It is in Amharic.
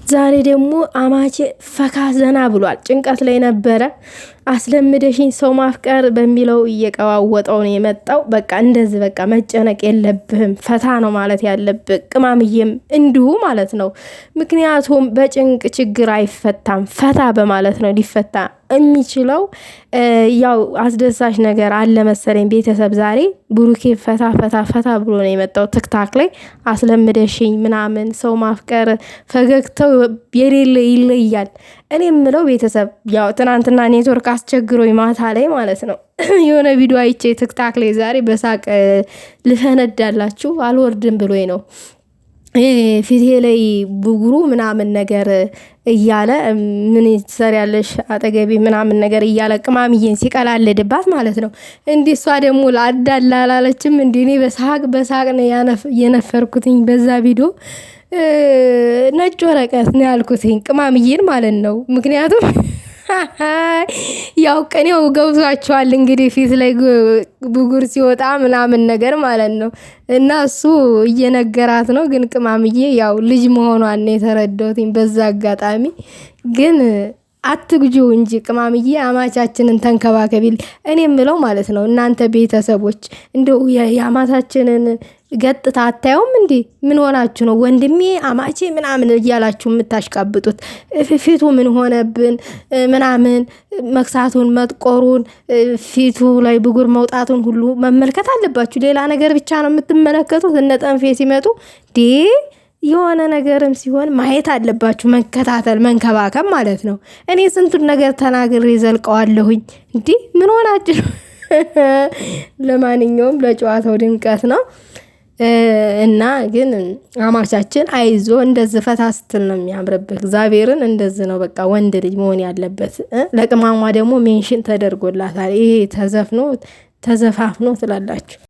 ዛሬ ደግሞ አማቼ ፈካ ዘና ብሏል። ጭንቀት ላይ ነበረ። አስለምደሽኝ ሰው ማፍቀር በሚለው እየቀዋወጠው ነው የመጣው። በቃ እንደዚህ በቃ መጨነቅ የለብህም ፈታ ነው ማለት ያለብህ። ቅማምዬም እንዲሁ ማለት ነው። ምክንያቱም በጭንቅ ችግር አይፈታም፣ ፈታ በማለት ነው ሊፈታ የሚችለው። ያው አስደሳች ነገር አለ መሰለኝ ቤተሰብ። ዛሬ ብሩኬ ፈታ ፈታ ፈታ ብሎ ነው የመጣው ቲክታክ ላይ። አስለምደሽኝ ምናምን ሰው ማፍቀር ፈገግታው የሌለ ይለያል። እኔ የምለው ቤተሰብ ያው ትናንትና ኔትወርክ አስቸግሮኝ ማታ ላይ ማለት ነው የሆነ ቪዲዮ አይቼ ቲክታክ ላይ ዛሬ በሳቅ ልፈነዳላችሁ አልወርድም ብሎኝ ነው። ፊቴ ላይ ብጉሩ ምናምን ነገር እያለ ምን ትሰሪያለሽ አጠገቤ ምናምን ነገር እያለ ቅማምዬን ሲቀላለድባት ማለት ነው። እንዲህ እሷ ደግሞ ላዳላ አላለችም። እንዲህ እኔ በሳቅ ነው የነፈርኩትኝ በዛ ቪዲዮ። ነጭ ወረቀት ነው ያልኩትኝ ቅማምዬን ማለት ነው። ምክንያቱም ያው ቀኔው ገብቷቸዋል እንግዲህ ፊት ላይ ብጉር ሲወጣ ምናምን ነገር ማለት ነው። እና እሱ እየነገራት ነው። ግን ቅማምዬ ያው ልጅ መሆኗን ነው የተረዳሁትኝ በዛ አጋጣሚ። ግን አትግጁ እንጂ ቅማምዬ አማቻችንን ተንከባከቢል። እኔ የምለው ማለት ነው እናንተ ቤተሰቦች እንደው የአማቻችንን ገጥታ አታዩም እንዴ? ምን ሆናችሁ ነው ወንድሜ አማቼ ምናምን እያላችሁ የምታሽቃብጡት? ፊቱ ምን ሆነብን ምናምን መክሳቱን መጥቆሩን ፊቱ ላይ ብጉር መውጣቱን ሁሉ መመልከት አለባችሁ። ሌላ ነገር ብቻ ነው የምትመለከቱት። እነ ጠንፌ ሲመጡ የሆነ ነገርም ሲሆን ማየት አለባችሁ። መከታተል መንከባከብ ማለት ነው። እኔ ስንቱን ነገር ተናግሬ ዘልቀዋለሁኝ። እንዲህ ምን ሆናችሁ ነው? ለማንኛውም ለጨዋታው ድምቀት ነው። እና ግን አማቻችን አይዞ እንደዚህ ፈታ ስትል ነው የሚያምርብህ። እግዚአብሔርን እንደዚህ ነው በቃ ወንድ ልጅ መሆን ያለበት። ለቅማሟ ደግሞ ሜንሽን ተደርጎላታል። ይሄ ተዘፋፍኖ ትላላችሁ።